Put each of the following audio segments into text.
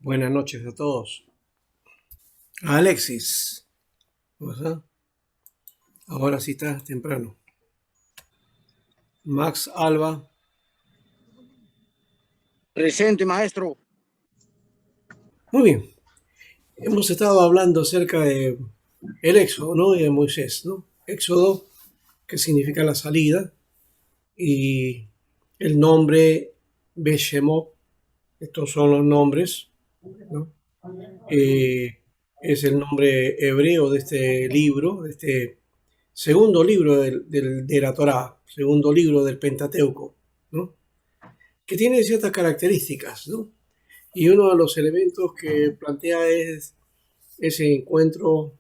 Buenas noches a todos. Alexis, ajá, ahora sí está temprano. Max Alba, Presente, maestro. muy bien. Hemos estado hablando acerca de el éxodo, ¿no? Y de Moisés, ¿no? Éxodo, que significa la salida, y el nombre Beshemot, estos son los nombres, ¿no? Eh, es el nombre hebreo de este libro, de este segundo libro de la Torá, segundo libro del Pentateuco, ¿no? Que tiene ciertas características, ¿no? Y uno de los elementos que plantea es ese encuentro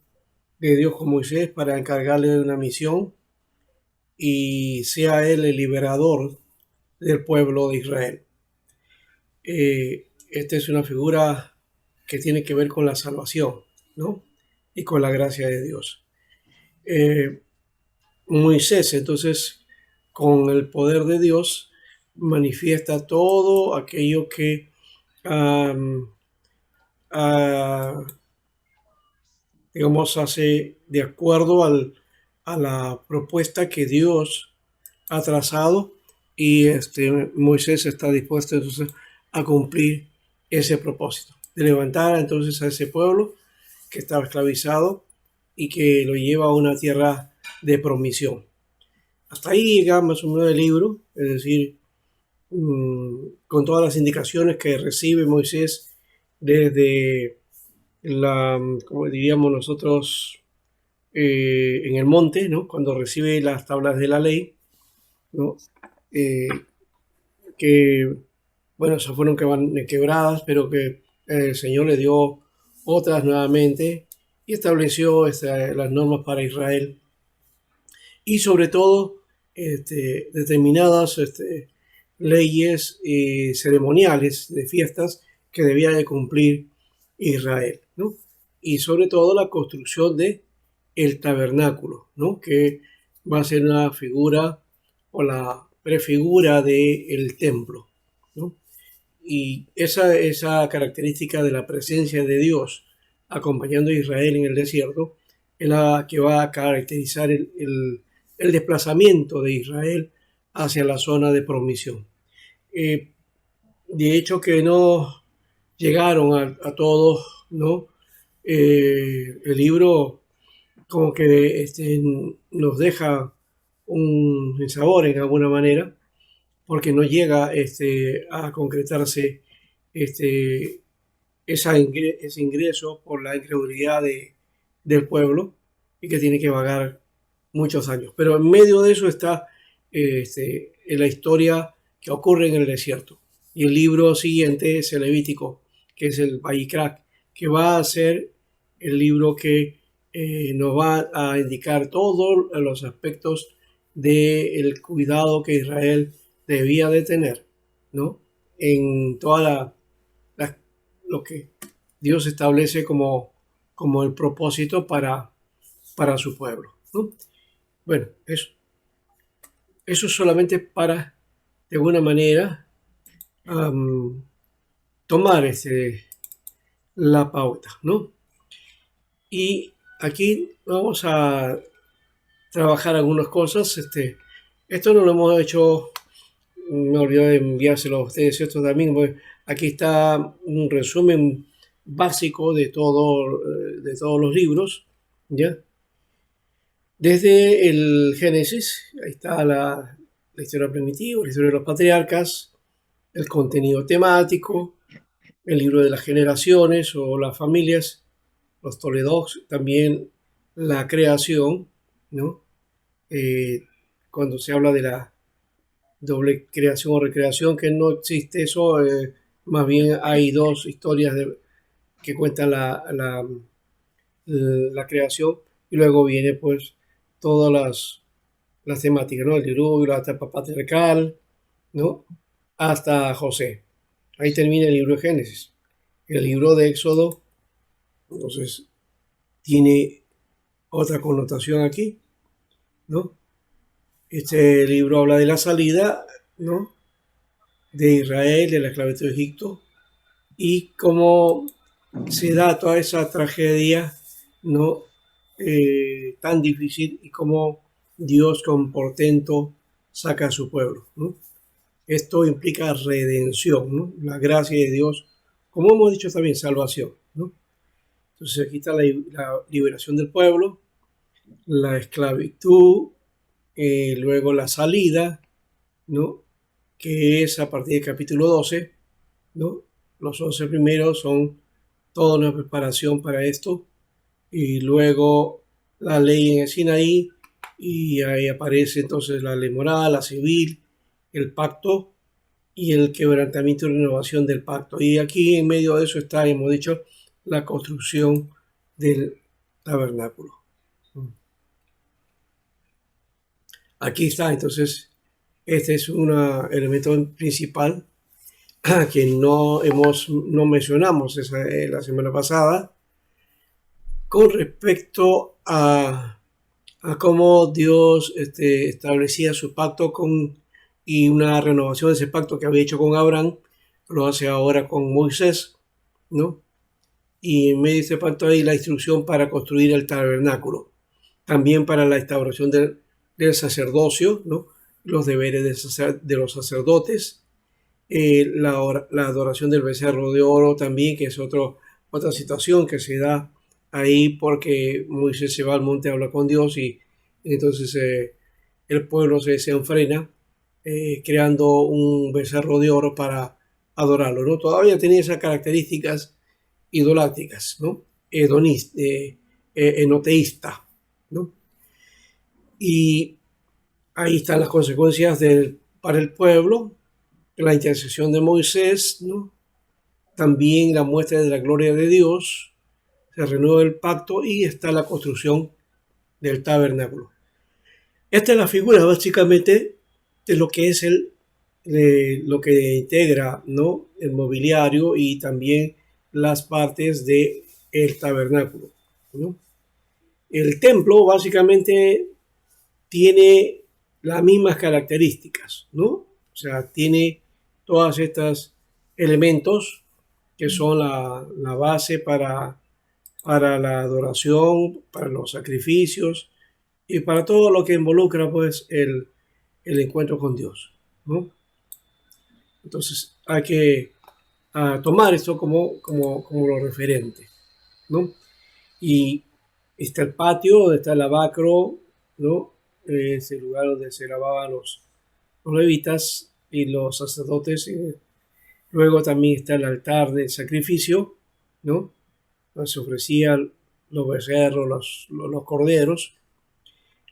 de Dios con Moisés para encargarle de una misión y sea él el liberador del pueblo de Israel. Esta es una figura que tiene que ver con la salvación, ¿no? Y con la gracia de Dios. Eh, Moisés, entonces, con el poder de Dios, manifiesta todo aquello que um, uh, digamos, hace de acuerdo a la propuesta que Dios ha trazado y Moisés está dispuesto entonces a cumplir ese propósito, de levantar entonces a ese pueblo que estaba esclavizado y que lo lleva a una tierra de promisión. Hasta ahí llega más o menos el libro, es decir, con todas las indicaciones que recibe Moisés desde como diríamos nosotros, en el monte, ¿no? Cuando recibe las tablas de la ley, ¿no? Eh, que, bueno, esas fueron quebradas, pero que el Señor le dio otras nuevamente y estableció las normas para Israel y sobre todo determinadas leyes ceremoniales de fiestas que debía de cumplir Israel, ¿no? Y sobre todo la construcción de el tabernáculo, ¿no? Que va a ser una figura o la prefigura del templo, ¿no? Y esa característica de la presencia de Dios acompañando a Israel en el desierto es la que va a caracterizar el desplazamiento de Israel hacia la zona de promisión. Eh, de hecho que no llegaron a todos, ¿no? El libro como que nos deja un sabor en alguna manera, porque no llega a concretarse este, ese ingreso por la incredulidad del pueblo y que tiene que vagar muchos años. Pero en medio de eso está en la historia que ocurre en el desierto. Y el libro siguiente es el Levítico, que es el Vayikra, que va a ser el libro que nos va a indicar todos los aspectos del cuidado que Israel debía de tener, ¿no? En toda lo que Dios establece como el propósito para su pueblo, ¿no? Bueno, eso es solamente para, de alguna manera, um, tomar la pauta, ¿no? Y aquí vamos a trabajar algunas cosas. Esto no lo hemos hecho, me olvidé de enviárselo a ustedes, esto también, pues, aquí está un resumen básico de todos los libros, ¿ya? Desde el Génesis, ahí está la historia primitiva, la historia de los patriarcas, el contenido temático, el libro de las generaciones o las familias, los Toledos, también la creación, ¿no? Eh, Cuando se habla de la doble creación o recreación, que no existe eso, más bien hay dos historias que cuentan la creación y luego viene pues todas las temáticas, ¿no? El diluvio, la etapa patriarcal, ¿no? Hasta José. Ahí termina el libro de Génesis. El libro de Éxodo, entonces, tiene otra connotación aquí, ¿no? Este libro habla de la salida, ¿no? De Israel, de la esclavitud de Egipto, y cómo se da toda esa tragedia, ¿no? Tan difícil, y cómo Dios con portento saca a su pueblo, ¿no? Esto implica redención, ¿no? La gracia de Dios, como hemos dicho también, salvación, ¿no? Entonces aquí está la liberación del pueblo, la esclavitud, luego la salida, ¿no? Que es a partir del capítulo 12, ¿no? Los 11 primeros son toda una preparación para esto, y luego la ley en el Sinaí, y ahí aparece entonces la ley moral, la civil, el pacto y el quebrantamiento y renovación del pacto. Y aquí en medio de eso está, hemos dicho, la construcción del tabernáculo. Aquí está, entonces, este es un elemento principal que no mencionamos la semana pasada, con respecto a cómo Dios establecía su pacto y una renovación de ese pacto que había hecho con Abraham, lo hace ahora con Moisés, ¿no? Y en medio de ese pacto hay la instrucción para construir el tabernáculo, también para la instauración del sacerdocio, ¿no? Los deberes de los sacerdotes, la adoración del becerro de oro también, que es otra situación que se da ahí porque Moisés se va al monte a hablar con Dios, y entonces el pueblo se enfrena creando un becerro de oro para adorarlo, ¿no? Todavía tenía esas características idolátricas, ¿no? Enoteísta, ¿no? Y ahí están las consecuencias para el pueblo, la intercesión de Moisés, ¿no? También la muestra de la gloria de Dios, se renueva el pacto y está la construcción del tabernáculo. Esta es la figura básicamente de lo que es lo que integra, ¿no? El mobiliario y también las partes del tabernáculo, ¿no? El templo básicamente tiene las mismas características, ¿no? O sea, tiene todos estos elementos que son la base para la adoración, para los sacrificios y para todo lo que involucra pues el encuentro con Dios, ¿no? Entonces hay que tomar esto como lo referente, ¿no? Y está el patio, donde está el lavacro, ¿no? Es el lugar donde se lavaban los levitas y los sacerdotes. Luego también está el altar de sacrificio, ¿no? Donde se ofrecían los becerros, los corderos.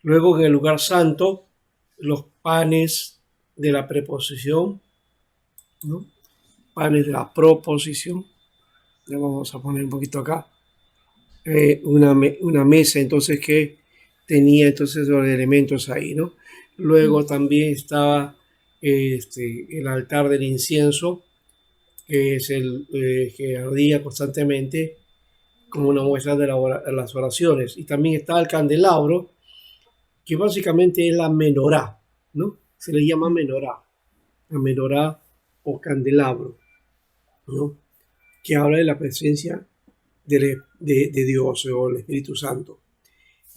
Luego en el lugar santo, los panes de la preposición, ¿no? Panes de la proposición. Le vamos a poner un poquito acá. Una mesa entonces que tenía entonces los elementos ahí, ¿no? Luego también estaba el altar del incienso, que es el que ardía constantemente como una muestra de las oraciones. Y también está el candelabro, que básicamente es la menorá, ¿no? Se le llama menorá, la menorá o candelabro, ¿no? Que habla de la presencia de Dios o el Espíritu Santo.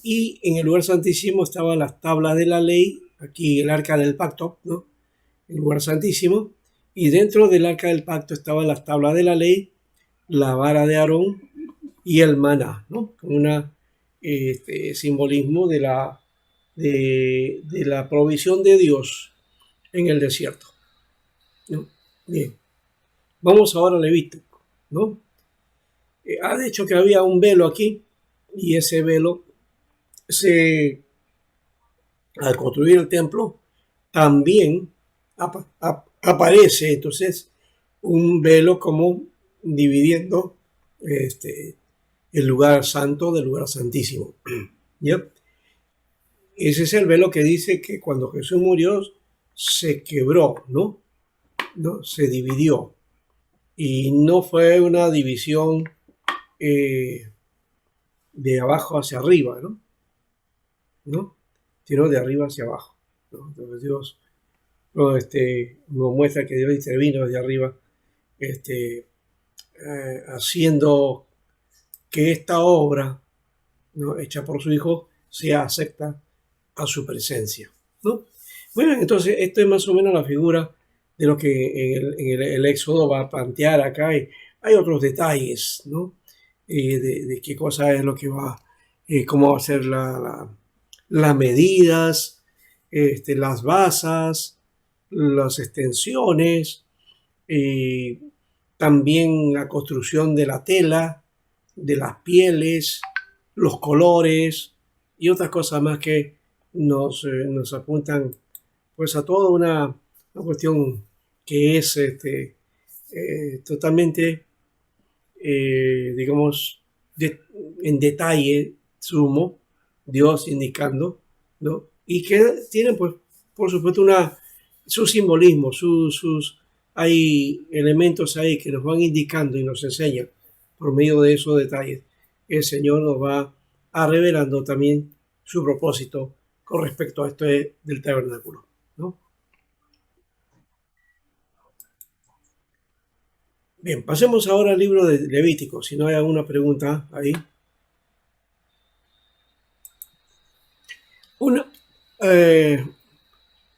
Y en el lugar santísimo estaban las tablas de la ley, aquí el arca del pacto, ¿no? El lugar santísimo. Y dentro del arca del pacto estaban las tablas de la ley, la vara de Aarón y el maná, ¿no? Con un simbolismo de la provisión de Dios en el desierto, ¿no? Bien, vamos ahora a Levítico, ¿no? De hecho que había un velo aquí, y ese velo al construir el templo también aparece entonces un velo como dividiendo el lugar santo del lugar santísimo, ¿ya? Ese es el velo que dice que cuando Jesús murió se quebró, ¿no? Se dividió, y no fue una división de abajo hacia arriba, ¿no? Sino de arriba hacia abajo, ¿no? Entonces Dios nos muestra que Dios intervino desde arriba haciendo que esta obra, ¿no?, hecha por su Hijo, sea acepta a su presencia, ¿no? Bueno, entonces esto es más o menos la figura de lo que el Éxodo va a plantear acá. Y hay otros detalles, ¿no? De qué cosa es lo que va, cómo va a ser las medidas, las basas, las extensiones, eh, también la construcción de la tela, de las pieles, los colores y otras cosas más que nos apuntan pues a toda una cuestión que es totalmente, digamos, de- en detalle sumo, Dios indicando, ¿no? Y que tienen, pues, por supuesto, su simbolismo, hay elementos ahí que nos van indicando y nos enseñan por medio de esos detalles. El Señor nos va a revelando también su propósito con respecto a esto del tabernáculo, ¿no? Bien, pasemos ahora al libro de Levítico. Si no hay alguna pregunta ahí. Una, eh,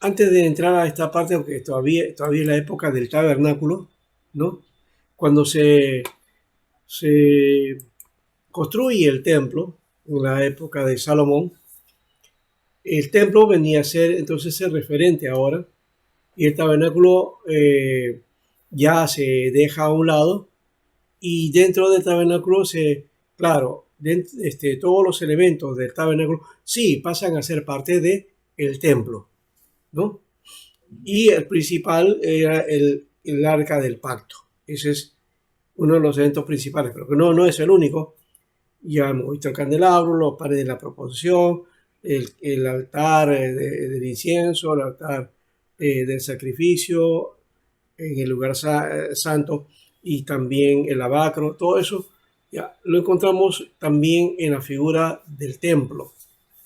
Antes de entrar a esta parte, aunque todavía es la época del tabernáculo, ¿no? Cuando se construye el templo, en la época de Salomón, el templo venía a ser entonces el referente ahora, y el tabernáculo ya se deja a un lado, y dentro del tabernáculo claro, todos los elementos del tabernáculo sí pasan a ser parte del templo, ¿no? Y el principal era el arca del pacto. Ese es uno de los eventos principales, pero que no es el único. Ya hemos visto el candelabro, los panes de la proposición, el altar del incienso, el altar del sacrificio en el lugar santo, y también el lavacro. Todo eso ya lo encontramos también en la figura del templo,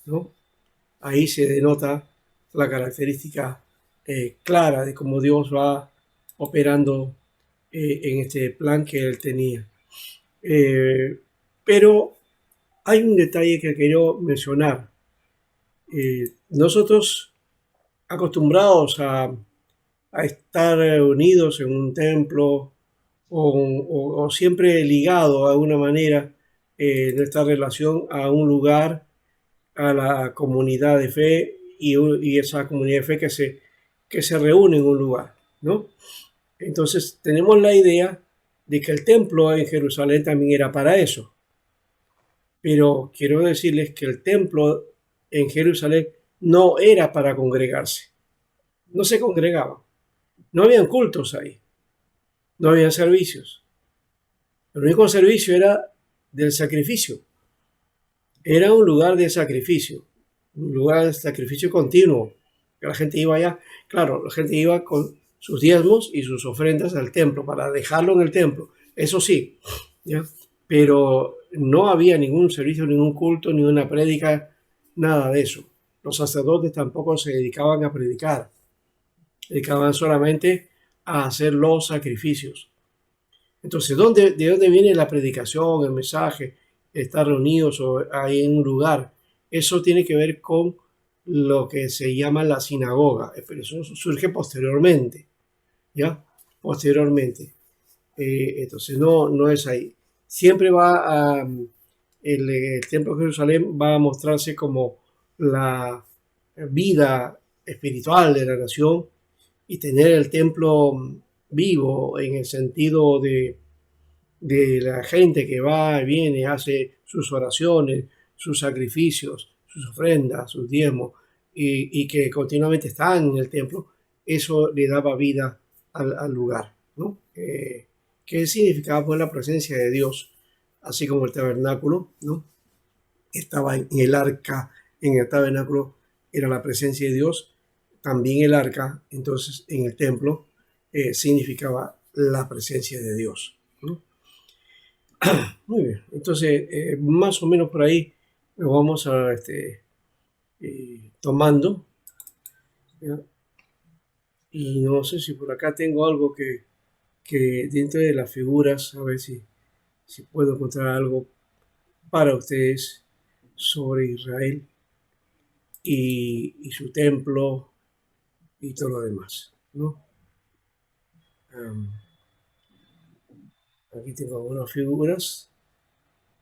¿no? Ahí se denota la característica clara de cómo Dios va operando en este plan que él tenía. Pero hay un detalle que quiero mencionar. Nosotros acostumbrados a estar unidos en un templo, o siempre ligado de alguna manera nuestra relación a un lugar, a la comunidad de fe, y esa comunidad de fe que se reúne en un lugar, ¿no? Entonces tenemos la idea de que el templo en Jerusalén también era para eso, pero quiero decirles que el templo en Jerusalén no era para congregarse, no se congregaban, no habían cultos ahí, no habían servicios. El único servicio era del sacrificio, era un lugar de sacrificio, un lugar de sacrificio continuo, que la gente iba allá, claro, la gente iba con sus diezmos y sus ofrendas al templo para dejarlo en el templo, eso sí, ¿ya? Pero no había ningún servicio, ningún culto, ninguna prédica, nada de eso. Los sacerdotes tampoco se dedicaban a predicar, dedicaban solamente a hacer los sacrificios. Entonces, ¿de dónde viene la predicación, el mensaje, estar reunidos o ahí en un lugar? Eso tiene que ver con lo que se llama la sinagoga, pero eso surge posteriormente, ¿ya? Posteriormente. Entonces, no es ahí. Siempre el Templo de Jerusalén va a mostrarse como la vida espiritual de la nación, y tener el templo vivo en el sentido de la gente que va y viene, hace sus oraciones, sus sacrificios, sus ofrendas, sus diezmos, y que continuamente están en el templo. Eso le daba vida al lugar, ¿no? ¿Qué significaba pues la presencia de Dios? Así como el tabernáculo, ¿no? Estaba en el arca, en el tabernáculo era la presencia de Dios, también el arca, entonces en el templo significaba la presencia de Dios, ¿no? Muy bien, entonces más o menos por ahí lo vamos a tomando, ¿ya? Y no sé si por acá tengo algo que dentro de las figuras, a ver si puedo encontrar algo para ustedes sobre Israel y su templo y todo lo demás, ¿no? Um, Aquí tengo algunas figuras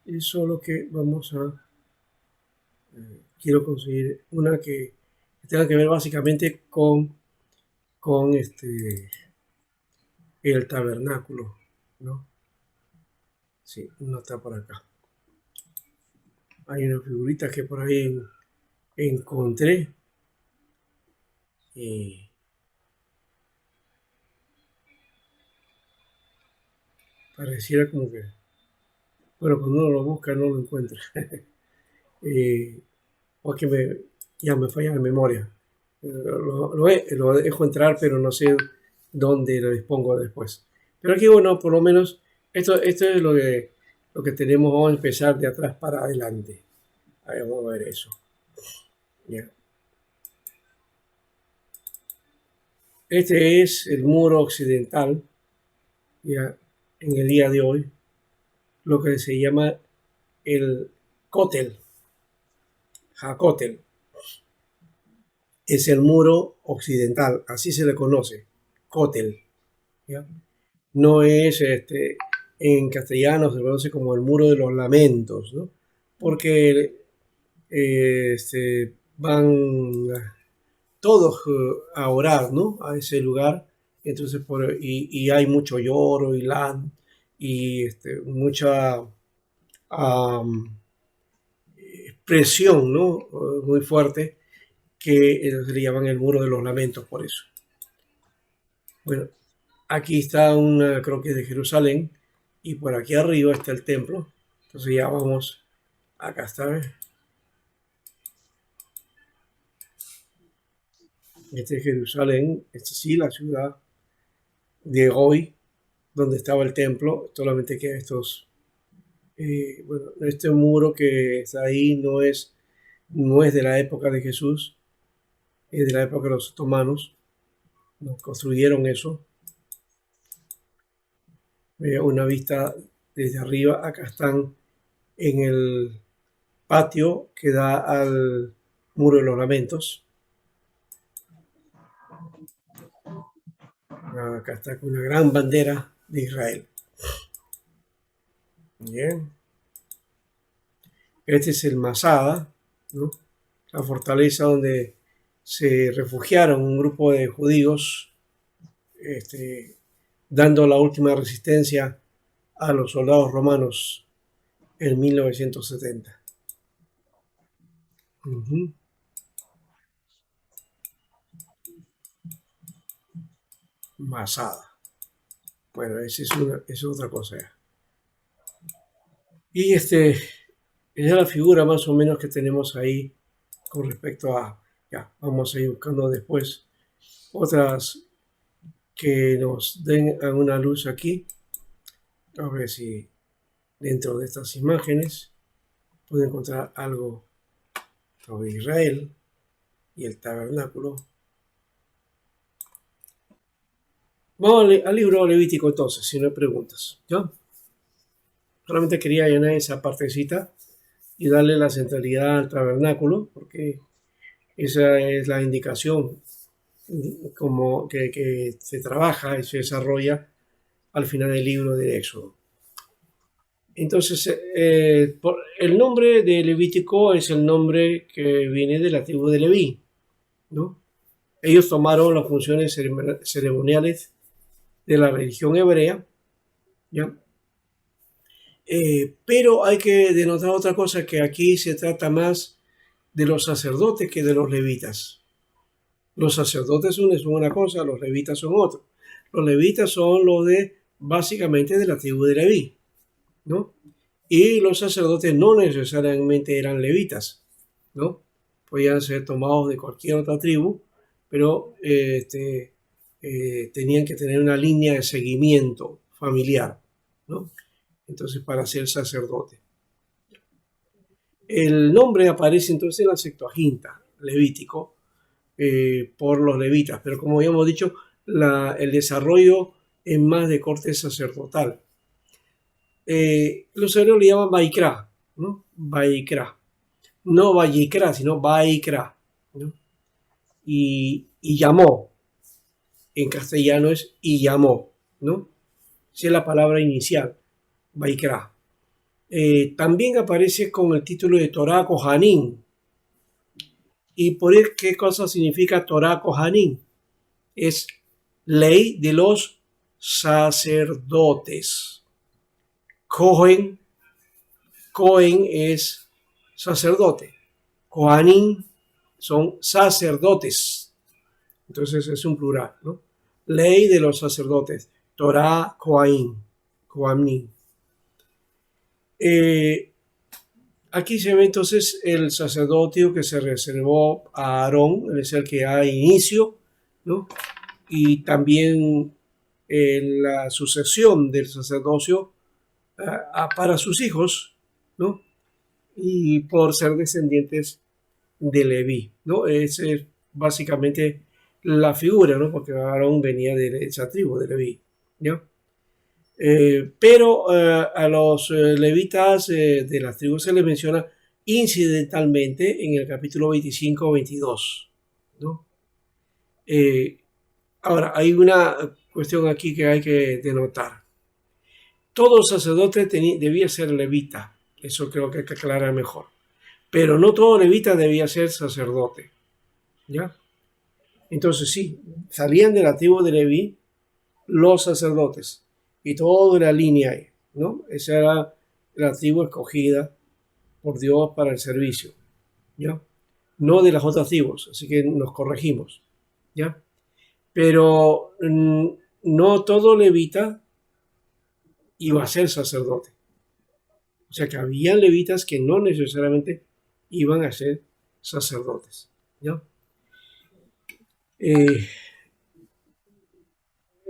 y solo que vamos a quiero conseguir una que tenga que ver básicamente con el tabernáculo, ¿no? Sí, no está por acá. Hay una figurita que por ahí encontré y pareciera como que, bueno, cuando uno lo busca no lo encuentra. O que ya me falla la memoria. Lo dejo entrar, pero no sé dónde lo dispongo después. Pero aquí, bueno, por lo menos esto es lo que tenemos. Vamos a empezar de atrás para adelante. Ahí vamos a ver eso. Ya. Este es el muro occidental, ya, en el día de hoy, lo que se llama el cótel, Jacotel. Es el muro occidental, así se le conoce, cótel. ¿Ya? No es, en castellano se conoce como el muro de los lamentos, ¿no? Porque van todos a orar, ¿no? A ese lugar, entonces y hay mucho lloro y mucha presión, ¿no? Muy fuerte que se le llaman el muro de los lamentos por eso. Bueno, aquí está una croquis de Jerusalén y por aquí arriba está el templo. Entonces ya vamos, acá está. Este es Jerusalén, esta sí, la ciudad de hoy, donde estaba el templo, solamente que bueno, este muro que está ahí no es de la época de Jesús, es de la época de los otomanos, nos construyeron eso. Una vista desde arriba, acá están en el patio que da al muro de los lamentos. Acá está con una gran bandera de Israel. Bien. Este es el Masada, ¿no? La fortaleza donde se refugiaron un grupo de judíos, dando la última resistencia a los soldados romanos en 1970. Uh-huh. Masada. Bueno, esa es otra cosa. Y esa es la figura más o menos que tenemos ahí con respecto a, ya, vamos a ir buscando después otras que nos den alguna luz aquí. A ver si dentro de estas imágenes puedo encontrar algo sobre Israel y el tabernáculo. Vamos al libro Levítico entonces, si no hay preguntas. ¿Ya? Solamente quería llenar esa partecita y darle la centralidad al tabernáculo, porque esa es la indicación como que se trabaja y se desarrolla al final del libro de Éxodo. Entonces, el nombre de Levítico es el nombre que viene de la tribu de Leví, ¿no? Ellos tomaron las funciones ceremoniales de la religión hebrea, ¿ya? Pero hay que denotar otra cosa, que aquí se trata más de los sacerdotes que de los levitas. Los sacerdotes son una cosa, los levitas son otra. Los levitas son los básicamente de la tribu de Leví, ¿no? Y los sacerdotes no necesariamente eran levitas, ¿no? Podían ser tomados de cualquier otra tribu, pero tenían que tener una línea de seguimiento familiar, ¿no? Entonces, para ser sacerdote. El nombre aparece entonces en la Septuaginta, Levítico, por los levitas, pero como habíamos dicho, el desarrollo es más de corte sacerdotal. Los hebreos le llaman Vaikra, ¿no? Vaikra. No Vayikra, sino Vaikra, ¿no? Y llamó. En castellano es y llamó, ¿no? Esa es la palabra inicial, Vaikra. También aparece con el título de Torah Kohanim. ¿Y por qué cosa significa Torah Kohanim? Es ley de los sacerdotes. Cohen es sacerdote. Kohanim son sacerdotes. Entonces es un plural, ¿no? Ley de los sacerdotes. Torah Kohanim. Aquí se ve entonces el sacerdocio que se reservó a Aarón, es el que da inicio, ¿no? Y también la sucesión del sacerdocio para sus hijos, ¿no? Y por ser descendientes de Leví, ¿no? Esa es básicamente la figura, ¿no? Porque Aarón venía de esa tribu de Leví, ¿no? Pero a los levitas de las tribus se les menciona incidentalmente en el capítulo 25-22, ¿no? Ahora, hay una cuestión aquí que hay que denotar. Todo sacerdote debía ser levita, eso creo que hay que aclarar mejor, pero no todo levita debía ser sacerdote, ¿ya? Entonces sí, salían de la tribu de Leví los sacerdotes, y toda la línea ahí, ¿no? Esa era la tribu escogida por Dios para el servicio, ¿ya? No de las otras tribus, así que nos corregimos, ¿ya? Pero no todo levita iba a ser sacerdote. O sea que había levitas que no necesariamente iban a ser sacerdotes, ¿ya?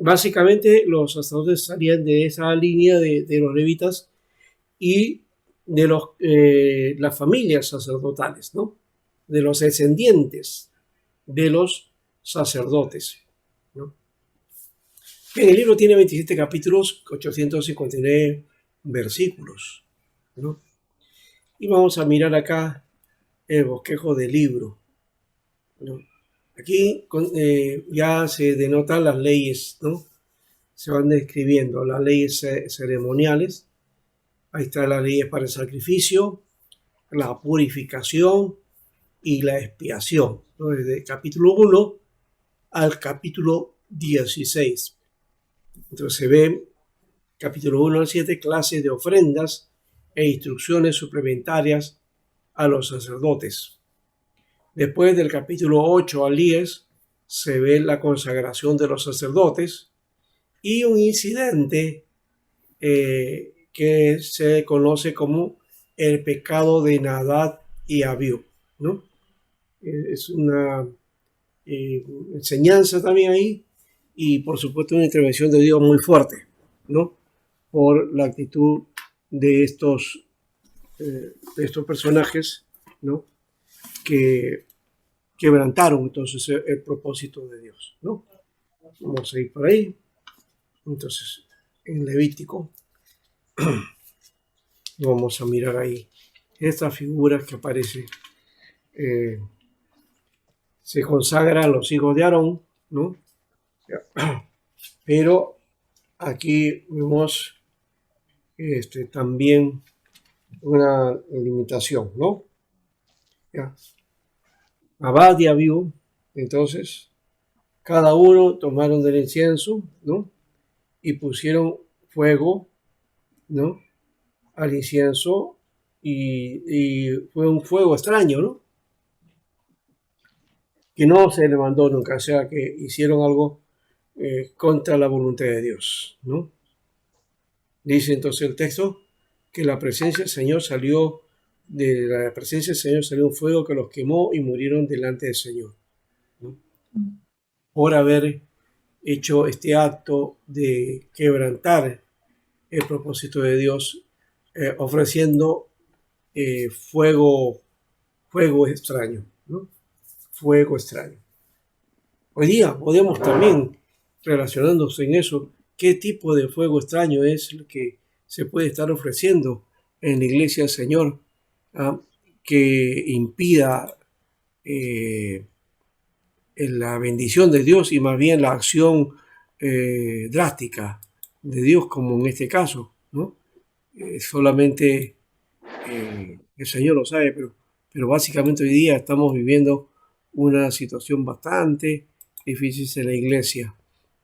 Básicamente los sacerdotes salían de esa línea de los levitas y de las familias sacerdotales, ¿no? De los descendientes de los sacerdotes, ¿no? El libro tiene 27 capítulos, 859 versículos, ¿no? Y vamos a mirar acá el bosquejo del libro, ¿no? Aquí ya se denotan las leyes, ¿no? Se van describiendo las leyes ceremoniales. Ahí están las leyes para el sacrificio, la purificación y la expiación, ¿no? Desde el capítulo 1 al capítulo 16. Entonces se ve, capítulo 1 al 7, clases de ofrendas e instrucciones suplementarias a los sacerdotes. Después del capítulo 8 al 10 se ve la consagración de los sacerdotes y un incidente que se conoce como el pecado de Nadab y Abiú, ¿no? Es una enseñanza también ahí y por supuesto una intervención de Dios muy fuerte, ¿no? Por la actitud de estos personajes, ¿no? Que quebrantaron entonces el propósito de Dios, ¿no? Vamos a ir por ahí. Entonces, en Levítico, vamos a mirar ahí estas figuras que aparecen. Se consagran los hijos de Aarón, ¿no? Pero aquí vemos también una limitación, ¿no? Ya. Abad y Abiú, entonces, cada uno tomaron del incienso, ¿no? Y pusieron fuego, ¿no? Al incienso y fue un fuego extraño, ¿no? Que no se le mandó nunca, o sea que hicieron algo contra la voluntad de Dios, ¿no? Dice entonces el texto que la presencia del Señor salió, de la presencia del Señor salió un fuego que los quemó y murieron delante del Señor, ¿no? Por haber hecho este acto de quebrantar el propósito de Dios, ofreciendo fuego extraño, ¿no? Fuego extraño. Hoy día podemos también, relacionándose en eso, qué tipo de fuego extraño es el que se puede estar ofreciendo en la iglesia del Señor, ¿ah? Que impida la bendición de Dios y más bien la acción drástica de Dios, como en este caso, ¿no? Solamente el Señor lo sabe, pero básicamente hoy día estamos viviendo una situación bastante difícil en la iglesia,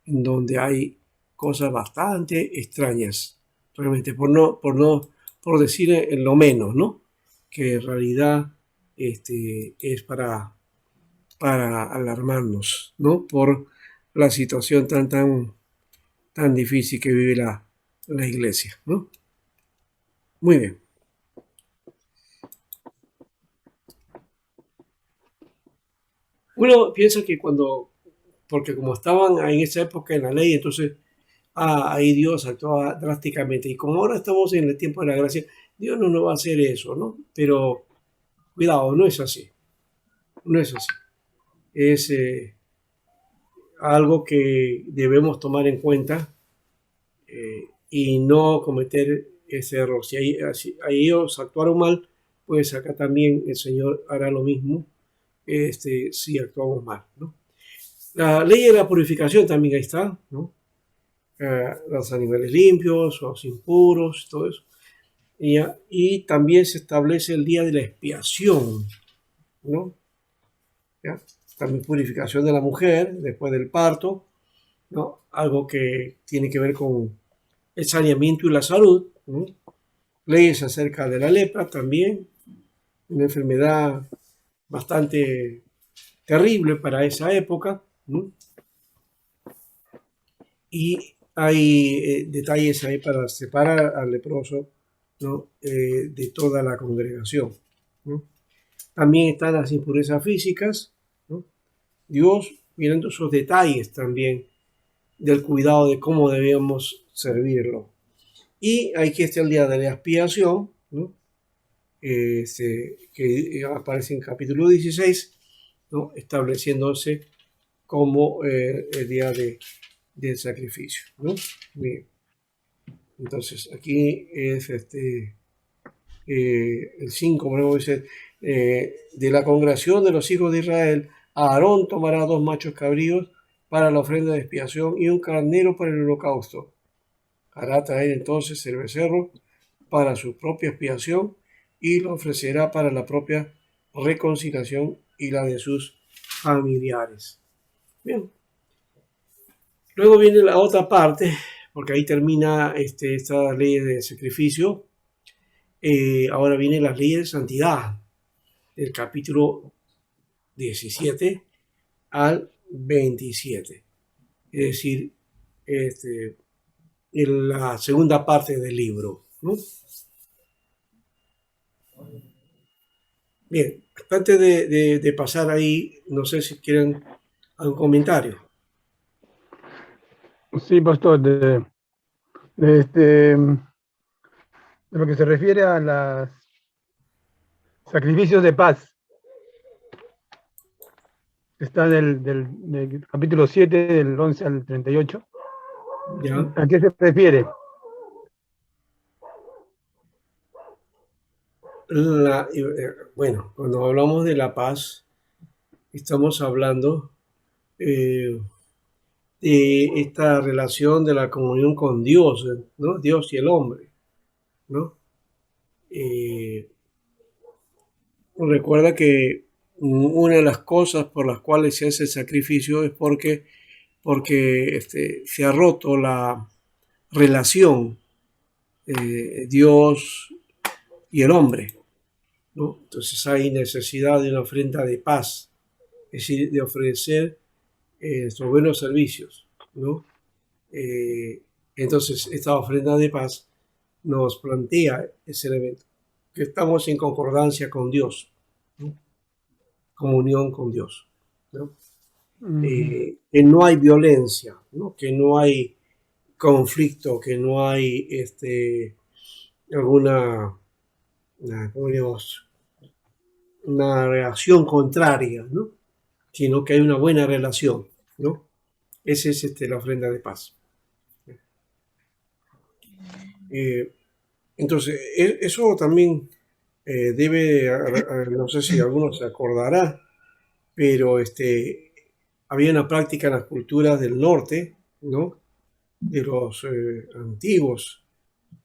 en donde hay cosas bastante extrañas, realmente, por decir en lo menos, ¿no? Que en realidad es para alarmarnos, ¿no? Por la situación tan difícil que vive la iglesia, ¿no? Muy bien. Uno piensa que porque como estaban en esa época en la ley, entonces ahí Dios actuaba drásticamente. Y como ahora estamos en el tiempo de la gracia, Dios no nos va a hacer eso, ¿no? Pero cuidado, no es así. No es así. Es algo que debemos tomar en cuenta y no cometer ese error. Si ahí ellos actuaron mal, pues acá también el Señor hará lo mismo si actuamos mal, ¿no? La ley de la purificación también ahí está, ¿no? Los animales limpios, los impuros, todo eso. Y también se establece el día de la expiación, ¿no? ¿Ya? También purificación de la mujer después del parto, ¿no? Algo que tiene que ver con el saneamiento y la salud, ¿no? Leyes acerca de la lepra también, una enfermedad bastante terrible para esa época, ¿no? Y hay detalles ahí para separar al leproso, ¿no? De toda la congregación, ¿no? También están las impurezas físicas, ¿no? Dios mirando esos detalles también del cuidado de cómo debemos servirlo. Y aquí está el día de la expiación, ¿no? Que aparece en capítulo 16, ¿no? Estableciéndose como el día del sacrificio, ¿no? Bien. Entonces, aquí es el 5, por ejemplo, dice, de la congregación de los hijos de Israel, Aarón tomará 2 machos cabríos para la ofrenda de expiación y un carnero para el holocausto. Hará traer entonces el becerro para su propia expiación y lo ofrecerá para la propia reconciliación y la de sus familiares. Bien. Luego viene la otra parte, porque ahí termina esta ley de sacrificio. Ahora vienen las leyes de santidad, del capítulo 17 al 27. Es decir, en la segunda parte del libro, ¿no? Bien, antes de pasar ahí, no sé si quieren algún comentario. Sí, pastor, de lo que se refiere a los sacrificios de paz. Está del capítulo 7, del 11 al 38. ¿Ya? ¿A qué se refiere? Bueno, cuando hablamos de la paz, estamos hablando de esta relación de la comunión con Dios, ¿no? Dios y el hombre, ¿no? Eh, Recuerda que una de las cosas por las cuales se hace el sacrificio es porque se ha roto la relación Dios y el hombre, ¿no? Entonces hay necesidad de una ofrenda de paz, es decir, de ofrecer nuestros buenos servicios, ¿no? Eh, entonces esta ofrenda de paz nos plantea ese elemento, que estamos en concordancia con Dios, ¿no? Comunión con Dios, ¿no? Que no hay violencia, ¿no? Que no hay conflicto, que no hay alguna, ¿cómo digamos? Una reacción contraria, ¿no? Sino que hay una buena relación, ¿no? Esa es la ofrenda de paz. Eh, entonces, eso también no sé si alguno se acordará, pero había una práctica en las culturas del norte, ¿no? De los antiguos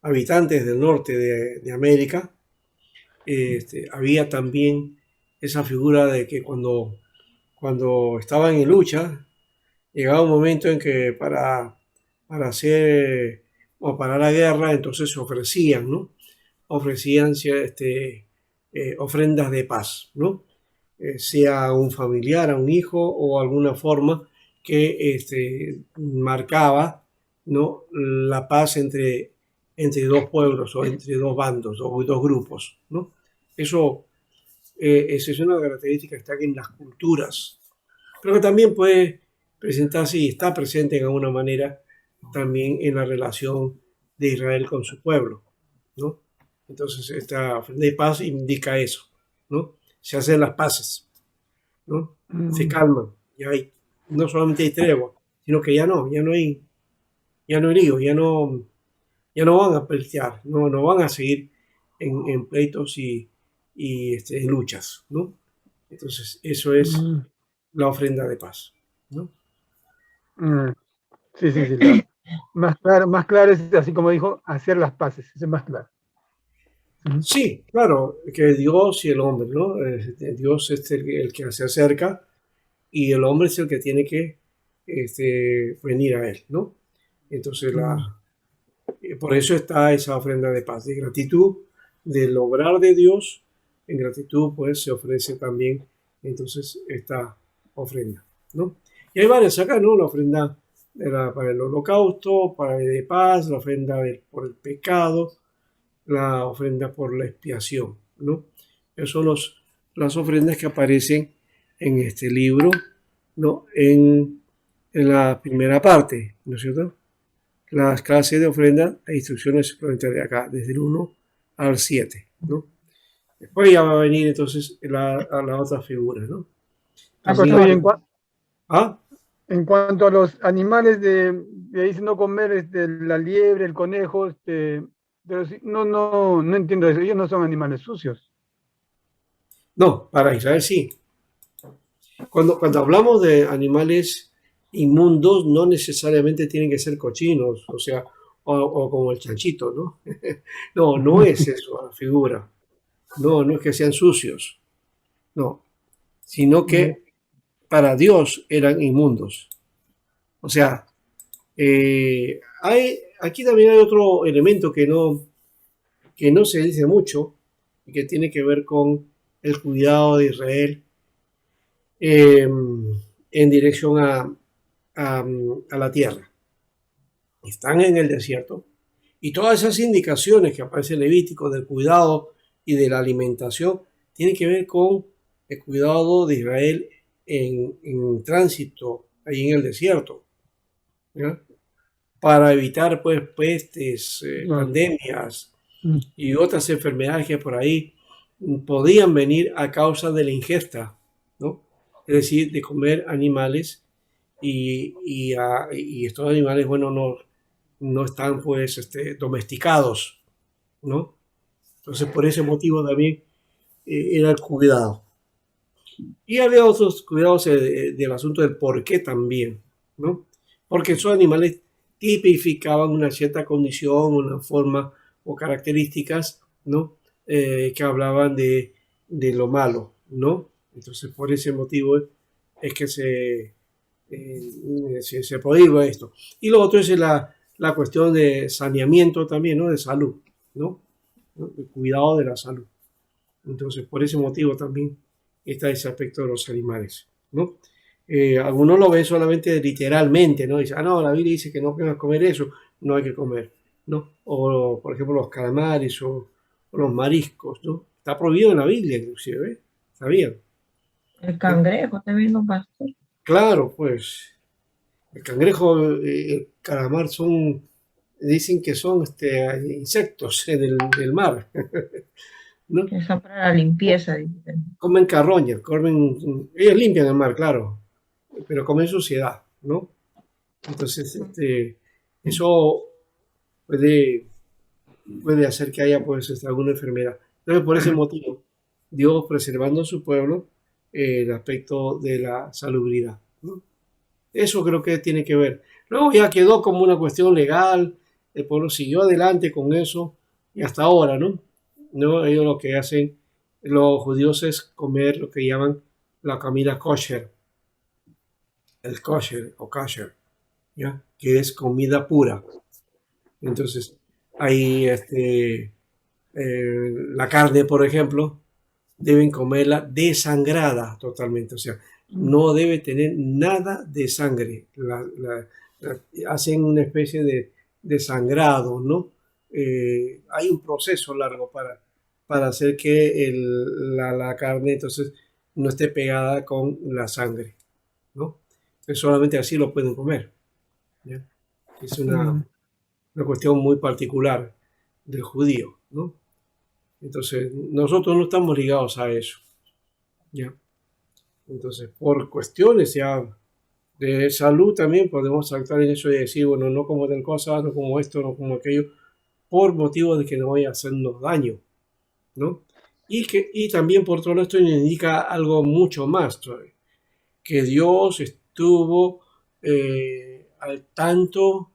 habitantes del norte de América, había también esa figura de que cuando estaban en lucha, llegaba un momento en que para hacer o para la guerra, entonces se ofrecían, ¿no? Ofrecían ofrendas de paz, ¿no? Sea un familiar, a un hijo o alguna forma que marcaba, ¿no? La paz entre dos pueblos o entre dos bandos o dos grupos, ¿no? Eso, esa es una característica que está en las culturas, pero que también puede presentarse y está presente en alguna manera también en la relación de Israel con su pueblo, ¿no? Entonces, esta ofrenda de paz indica eso, ¿no? Se hacen las paces, ¿no? Se Mm, calman, no solamente hay tregua, sino que ya no hay lío, ya no van a pelear, no van a seguir en pleitos y en luchas, ¿no? Entonces, eso es mm, la ofrenda de paz, ¿no? mm. Sí, sí, sí. Más claro es así como dijo, hacer las paces. Eso es más claro. Ujú. Sí, claro, que Dios y el hombre, ¿no? Dios es el que se acerca y el hombre es el que tiene que venir a él, ¿no? Entonces, Mm, por eso está esa ofrenda de paz, de gratitud, del obrar de Dios. En gratitud, pues se ofrece también, entonces, esta ofrenda, ¿no? Y hay varias acá, ¿no? La ofrenda para el holocausto, para el de paz, la ofrenda por el pecado, la ofrenda por la expiación, ¿no? Esas son las ofrendas que aparecen en este libro, ¿no? En la primera parte, ¿no es cierto? Las clases de ofrenda e instrucciones simplemente de acá, desde el 1 al 7, ¿no? Después ya va a venir entonces a la otra figura, ¿no? También, Pastor, y ¿ah? en cuanto a los animales de dice no comer la liebre, el conejo, pero no entiendo eso. Ellos no son animales sucios. No, para Israel sí. Cuando hablamos de animales inmundos, no necesariamente tienen que ser cochinos, o sea, o como el chanchito, ¿no? No, no es eso la figura. No es que sean sucios, no, sino Mm, que para Dios eran inmundos. O sea, aquí también hay otro elemento que no se dice mucho y que tiene que ver con el cuidado de Israel en dirección a la tierra. Están en el desierto y todas esas indicaciones que aparece en Levítico del cuidado y de la alimentación tienen que ver con el cuidado de Israel en tránsito ahí en el desierto, ¿ya? Para evitar pues pestes, no, pandemias mm, y otras enfermedades que por ahí podían venir a causa de la ingesta, ¿no? Es decir, de comer animales y estos animales, bueno, no están pues domesticados, ¿no? Entonces, por ese motivo también era el cuidado. Y había otros cuidados del asunto del por qué también, ¿no? Porque esos animales tipificaban una cierta condición, una forma o características, ¿no? Que hablaban de lo malo, ¿no? Entonces, por ese motivo es que se prohíbe esto. Y lo otro es la cuestión de saneamiento también, ¿no? De salud, ¿no? El cuidado de la salud. Entonces, por ese motivo también está ese aspecto de los animales, ¿no? Algunos lo ven solamente literalmente, ¿no? Dicen, no, la Biblia dice que no puedes comer eso, no hay que comer, ¿no? O, por ejemplo, los calamares o los mariscos, ¿no? Está prohibido en la Biblia, inclusive, ¿eh? ¿Sabían? El ¿Eh? cangrejo también, no, pastor. Claro, pues, el cangrejo, el calamar dicen que son insectos del mar, ¿no? Que son para la limpieza, dicen. Comen carroña, ellos limpian el mar, claro, pero comen suciedad, ¿no? Entonces, eso puede, puede hacer que haya pues alguna enfermedad. Entonces, por ese motivo, Dios preservando a su pueblo el aspecto de la salubridad, ¿no? Eso creo que tiene que ver. Luego ya quedó como una cuestión legal, el pueblo siguió adelante con eso y hasta ahora, ¿no? ¿No? Ellos lo que hacen, los judíos, es comer lo que llaman la comida kosher, el kosher o kasher, ¿ya? Que es comida pura. Entonces, hay la carne, por ejemplo, deben comerla desangrada totalmente, o sea, no debe tener nada de sangre. Hacen una especie de sangrado, ¿no? Hay un proceso largo para hacer que la carne entonces no esté pegada con la sangre, ¿no? Entonces, solamente así lo pueden comer, ¿ya? Es una cuestión muy particular del judío, ¿no? Entonces, nosotros no estamos ligados a eso, ¿ya? Entonces, por cuestiones ya de salud también podemos saltar en eso y decir, bueno, no como tal cosa, no como esto, no como aquello, por motivo de que no vaya a hacernos daño, ¿no? Y también por todo esto nos indica algo mucho más todavía, que Dios estuvo al tanto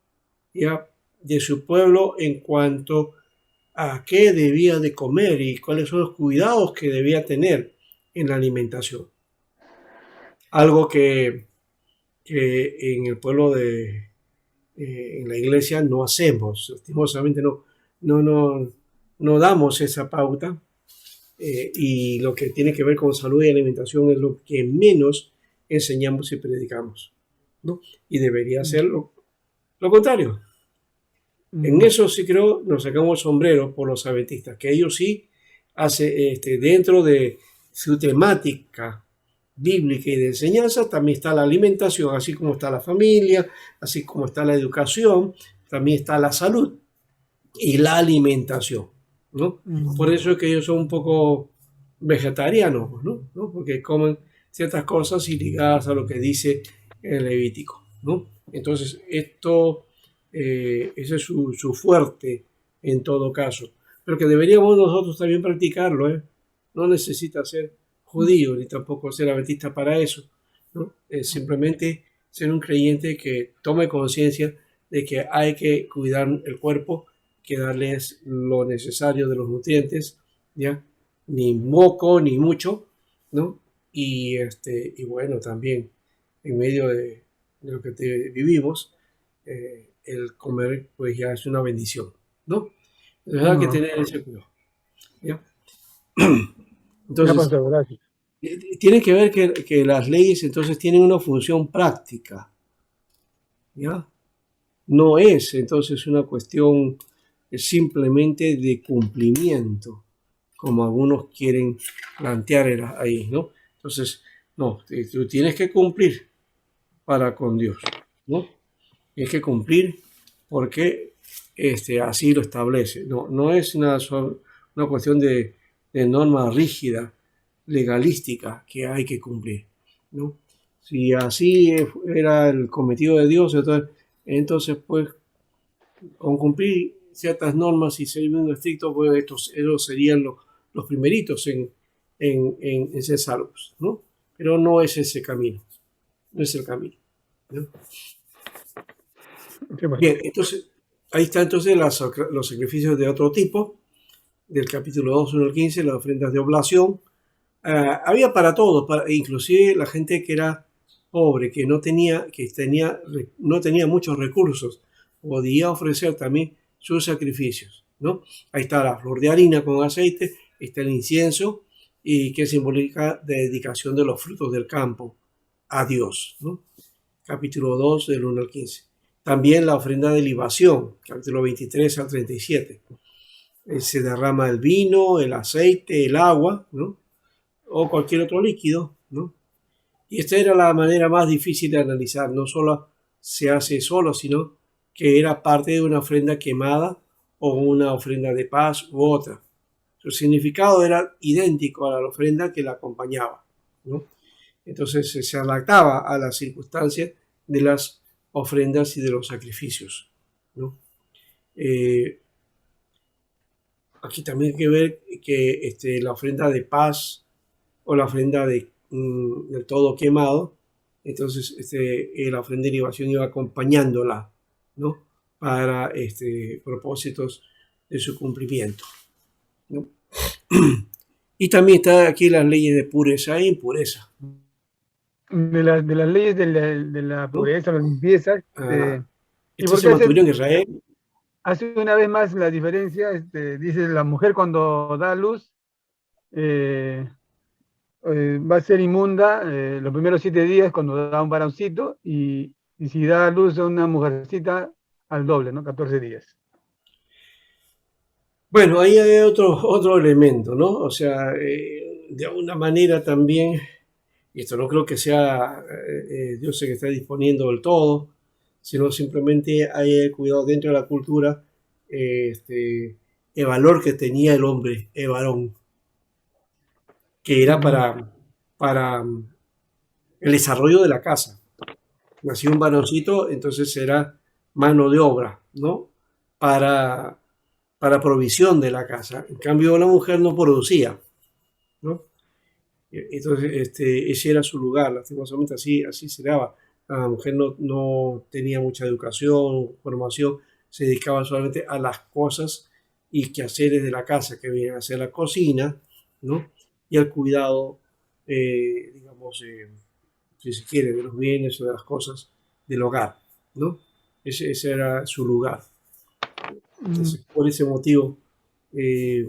ya de su pueblo en cuanto a qué debía de comer y cuáles son los cuidados que debía tener en la alimentación. Algo que en el pueblo en la iglesia no hacemos, lastimosamente no damos esa pauta, y lo que tiene que ver con salud y alimentación es lo que menos enseñamos y predicamos, ¿no? Y debería ser lo contrario. En eso sí creo nos sacamos el sombrero por los adventistas, que ellos sí hacen dentro de su temática bíblica y de enseñanza, también está la alimentación, así como está la familia, así como está la educación, también está la salud y la alimentación, ¿no? Por eso es que ellos son un poco vegetarianos, ¿no? Porque comen ciertas cosas y ligadas a lo que dice el Levítico, ¿no? Entonces, ese es su fuerte en todo caso, pero que deberíamos nosotros también practicarlo, ¿eh? No necesita ser judío ni tampoco ser adventista para eso, ¿no? Es simplemente ser un creyente que tome conciencia de que hay que cuidar el cuerpo, que darles lo necesario de los nutrientes, ¿ya? Ni poco ni mucho, ¿no? Y bueno, también en medio de lo que vivimos, el comer pues ya es una bendición, ¿no? Entonces hay que tener ese cuidado, ¿ya? Ya, Entonces, pastor, gracias. tiene que ver que las leyes entonces tienen una función práctica, ¿ya? No es entonces una cuestión simplemente de cumplimiento, como algunos quieren plantear ahí, ¿no? Entonces, no, tú tienes que cumplir para con Dios, ¿no? Tienes que cumplir porque así lo establece. No es una cuestión de norma rígida, legalística, que hay que cumplir, ¿no? Si así era el cometido de Dios, entonces pues con cumplir ciertas normas y ser bien estrictos, pues ellos serían los primeritos en ser salvos, ¿no? Pero no es ese camino, no es el camino, ¿no? Sí, pastor. Bien, entonces ahí está entonces los sacrificios de otro tipo, del capítulo 2, 1 al 15, las ofrendas de oblación. Había para todos, inclusive la gente que era pobre, que no tenía muchos recursos, podía ofrecer también sus sacrificios, ¿no? Ahí está la flor de harina con aceite, está el incienso, y que simboliza la dedicación de los frutos del campo a Dios, ¿no? Capítulo 2, del 1 al 15. También la ofrenda de libación, capítulo 23 al 37. Se derrama el vino, el aceite, el agua, ¿no? O cualquier otro líquido, ¿no? Y esta era la manera más difícil de analizar. No solo se hace solo, sino que era parte de una ofrenda quemada o una ofrenda de paz u otra. Su significado era idéntico a la ofrenda que la acompañaba, ¿no? Entonces se adaptaba a las circunstancias de las ofrendas y de los sacrificios, ¿no? Eh, Aquí también hay que ver que la ofrenda de paz o la ofrenda del todo quemado, entonces la ofrenda de libación iba acompañándola, ¿no? Para propósitos de su cumplimiento, ¿no? Y también está aquí las leyes de pureza e impureza, De las leyes de la ¿no? pureza, la limpieza, Ah, ¿y esto por se qué hace, mantuvieron en Israel. hace una vez más la diferencia? Dice la mujer cuando da luz eh, va a ser inmunda los primeros 7 días cuando da un varoncito y si da a luz a una mujercita al doble, ¿no? 14 días. Bueno, ahí hay otro elemento, ¿no? O sea, de alguna manera también, y esto no creo que sea Dios el que está disponiendo del todo, sino simplemente hay cuidado dentro de la cultura, el valor que tenía el hombre, el varón, que era Mm, para el desarrollo de la casa. Nació un varoncito, entonces era mano de obra, ¿no? Para, para provisión de la casa. En cambio, la mujer no producía, ¿no? Entonces, ese era su lugar, lastimosamente así se daba. La mujer no tenía mucha educación, formación, se dedicaba solamente a las cosas y quehaceres de la casa, que vienen a ser la cocina, ¿no? Y al cuidado, digamos, si se quiere, de los bienes o de las cosas del hogar, ¿no? Ese era su lugar. mm, Entonces, por ese motivo, eh,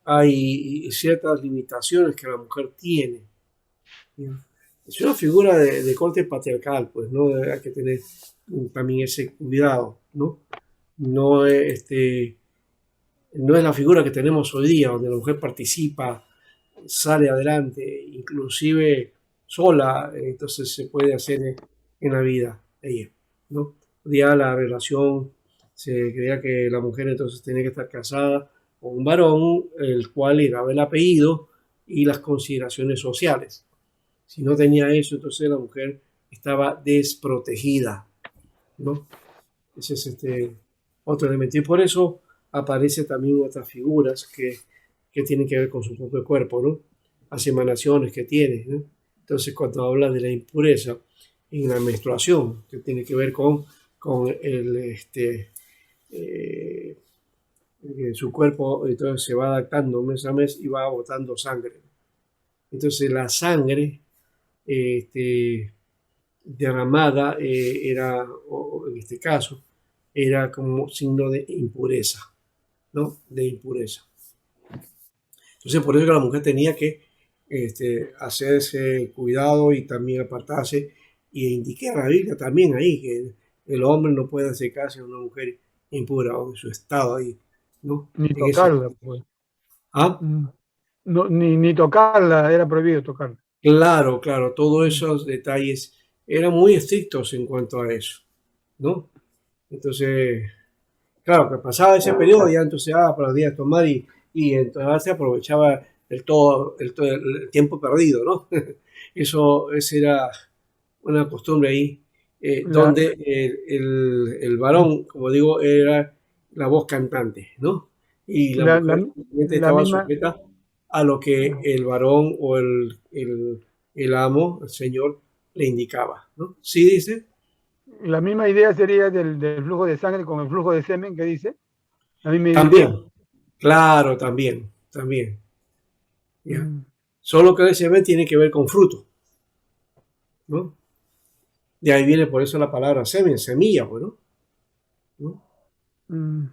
hay ciertas limitaciones que la mujer tiene. ¿Ya? Es una figura de corte patriarcal, pues, ¿no? Hay que tener también ese cuidado, ¿no? No, no es la figura que tenemos hoy día, donde la mujer participa, sale adelante, inclusive sola, entonces se puede hacer en la vida ella, ¿no? Ya la relación, se creía que la mujer entonces tenía que estar casada con un varón, el cual le daba el apellido y las consideraciones sociales. Si no tenía eso, entonces la mujer estaba desprotegida, ¿no? Ese es otro elemento. Y por eso aparece también otras figuras que tienen que ver con su propio cuerpo, ¿no? Las emanaciones que tiene, ¿no? Entonces, cuando habla de la impureza en la menstruación, que tiene que ver con eh, su cuerpo, entonces se va adaptando mes a mes y va botando sangre. Entonces, la sangre, derramada era, o en este caso, era como signo de impureza, ¿no? De impureza. Entonces, por eso que la mujer tenía que hacer ese cuidado y también apartarse y indicar a la Biblia también ahí que el hombre no puede acercarse a una mujer impura o en su estado ahí, ¿no? ni En ese tocarla, aspecto. pues. Ah, Mm. No, ni tocarla, era prohibido tocarla. claro, claro, todos Mm. esos detalles eran muy estrictos en cuanto a eso, ¿no? Entonces, claro, que pasaba ese periodo, ya entonces para los días tomar y entonces se aprovechaba el tiempo perdido, ¿no? Esa era una costumbre ahí, La, donde el varón, como digo, era la voz cantante, ¿no? Y la la, mujer la, simplemente la estaba misma, sujeta a lo que el varón o el amo, el señor, le indicaba, ¿no? Sí, dice. la misma idea sería del flujo de sangre con el flujo de semen que dice. La misma idea. También, claro, también. ¿Ya? Mm, Solo que ese ve tiene que ver con fruto, ¿no? De ahí viene por eso la palabra semen, semilla, pues, ¿no? ¿No? mm.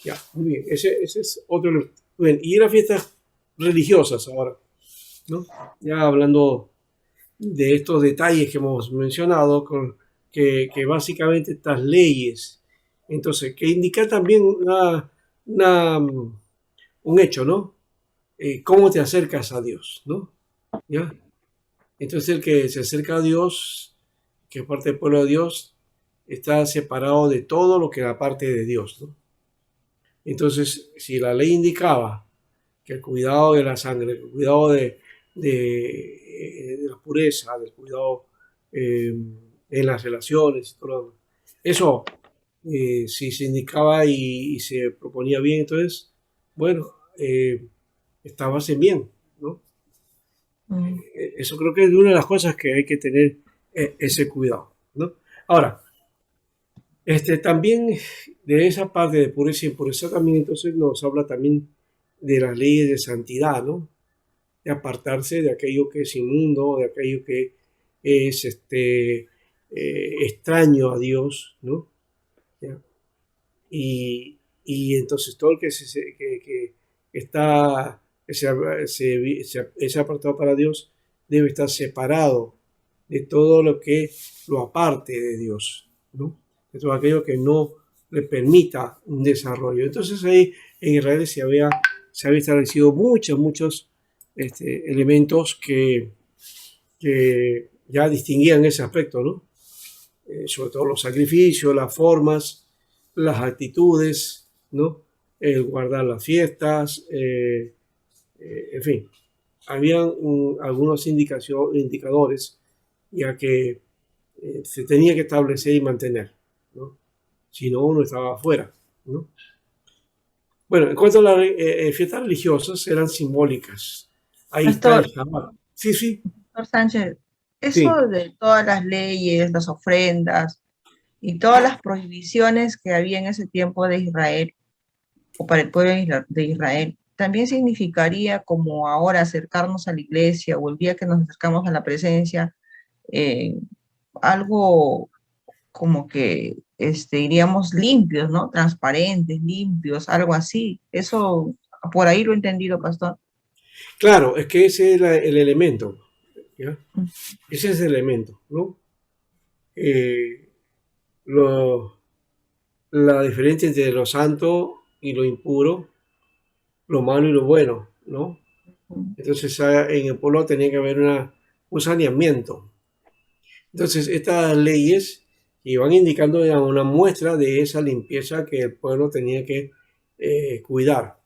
Ya, muy bien. Ese es otro. Bien, y las fiestas religiosas ahora, ¿no? Ya hablando de estos detalles que hemos mencionado, que básicamente estas leyes, entonces, que indican también un hecho, ¿no? Cómo te acercas a Dios, ¿no? ¿Ya? Entonces el que se acerca a Dios, que es parte del pueblo de Dios, está separado de todo lo que era parte de Dios, ¿no? Entonces, si la ley indicaba que el cuidado de la sangre, el cuidado de la pureza, del cuidado en las relaciones, todo eso Si se indicaba y se proponía bien, entonces, bueno, estabas en bien, ¿no? Mm. Eso creo que es una de las cosas que hay que tener ese cuidado, ¿no? Ahora, también de esa parte de pureza y impureza también entonces nos habla también de las leyes de santidad, ¿no? De apartarse de aquello que es inmundo, de aquello que es extraño a Dios, ¿no? ¿Ya? Y entonces todo el que está, es apartado para Dios debe estar separado de todo lo que lo aparte de Dios, ¿no? De todo aquello que no le permita un desarrollo. Entonces ahí en Israel se había establecido muchos elementos que ya distinguían ese aspecto, ¿no? Sobre todo los sacrificios, las formas, las actitudes, ¿no? El guardar las fiestas, en fin, habían algunos indicadores ya que se tenía que establecer y mantener, ¿no? Si no, uno estaba afuera, ¿no? Bueno, en cuanto a las fiestas religiosas, eran simbólicas. Ahí está el Pastor, Shabbat. Sí, sí, Pastor Sánchez, sí. eso de todas las leyes, las ofrendas y todas las prohibiciones que había en ese tiempo de Israel, o para el pueblo de Israel, también significaría como ahora acercarnos a la iglesia o el día que nos acercamos a la presencia, eh, algo como que iríamos limpios, ¿no? Transparentes, limpios, algo así. Eso, por ahí lo he entendido, pastor. Claro, es que ese es el elemento, ¿ya? Ese es el elemento, ¿no? Eh, lo- la diferencia entre lo santo y lo impuro, lo malo y lo bueno, ¿no? Entonces en el pueblo tenía que haber un saneamiento. Entonces estas leyes iban indicando ya una muestra de esa limpieza que el pueblo tenía que cuidar.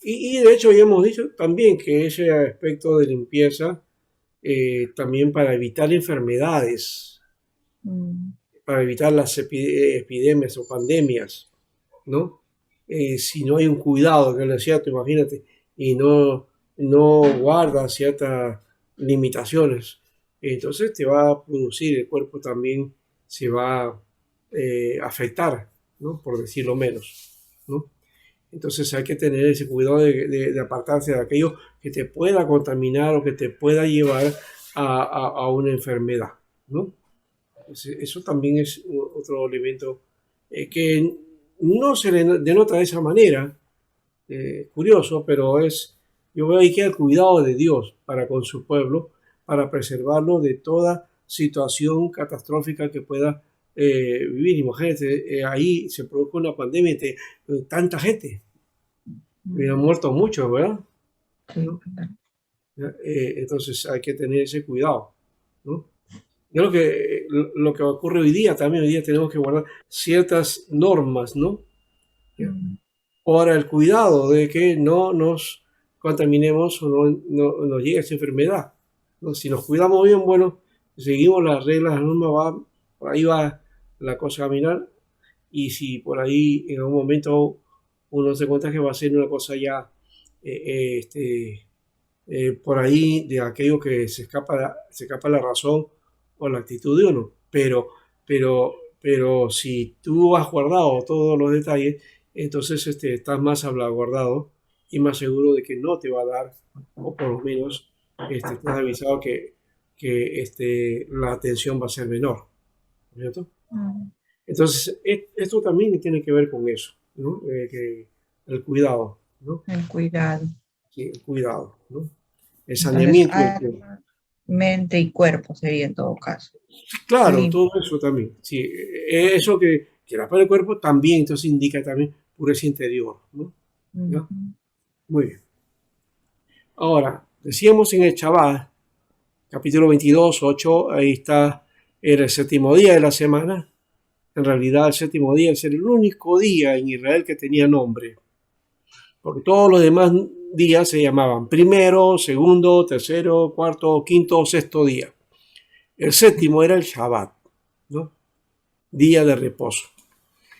Y de hecho ya hemos dicho también que ese aspecto de limpieza también para evitar enfermedades, Mm, para evitar las epidemias o pandemias, ¿no? Si no hay un cuidado, que es cierto, imagínate, y no guarda ciertas limitaciones, entonces te va a producir, el cuerpo también se va a afectar, ¿no? Por decirlo menos, ¿no? Entonces hay que tener ese cuidado de apartarse de aquello que te pueda contaminar o que te pueda llevar a una enfermedad, ¿no? Eso también es otro elemento que no se le denota de esa manera, curioso, pero yo veo ahí que el cuidado de Dios para con su pueblo, para preservarlo de toda situación catastrófica que pueda vivir. Imagínate, ahí se produjo una pandemia de tanta gente, hubieran mm, muerto muchos, ¿verdad? sí, ¿No? claro. Entonces hay que tener ese cuidado, ¿no? Yo creo que lo que ocurre hoy día, también hoy día tenemos que guardar ciertas normas, ¿no? Mm, Para el cuidado de que no nos contaminemos o no nos llegue esa enfermedad, ¿no? Si nos cuidamos bien, bueno, seguimos las reglas, las normas, por ahí va la cosa a caminar, y si por ahí en algún momento uno se cuenta que va a ser una cosa ya por ahí de aquello que se escapa la razón o la actitud de uno. Pero si tú has guardado todos los detalles, entonces estás más guardado y más seguro de que no te va a dar, o por lo menos estás avisado que la atención va a ser menor, ¿cierto? mm, Entonces, esto también tiene que ver con eso, ¿no? El cuidado, ¿no? el cuidado. Sí, el cuidado, ¿no? El Entonces, saneamiento del cuerpo. alma, mente y cuerpo sería en todo caso. Claro, Limpio. todo eso también. Sí, eso que era para el cuerpo también, entonces indica también pureza interior, ¿no? ¿Ya? Ujú. Muy bien. Ahora, decíamos en el Shabbat, capítulo 22, 8, ahí está, era el séptimo día de la semana. En realidad, el séptimo día es el único día en Israel que tenía nombre, porque todos los demás días se llamaban primero, segundo, tercero, cuarto, quinto, sexto día. El séptimo era el Shabbat, ¿no? Día de reposo.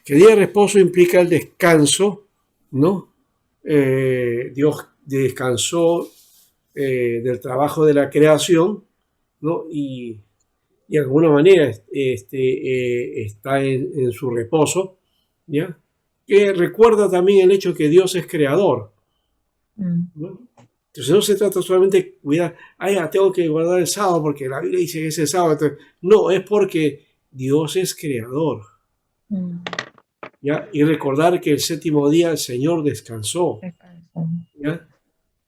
Que el día de reposo implica el descanso, ¿no? Dios descansó del trabajo de la creación, ¿no? Y de alguna manera está en su reposo, ¿ya? Que recuerda también el hecho que Dios es creador, ¿no? Entonces no se trata solamente de cuidar, tengo que guardar el sábado porque la Biblia dice que es el sábado. Entonces, no, es porque Dios es creador, ¿ya? Y recordar que el séptimo día el Señor descansó, ¿ya?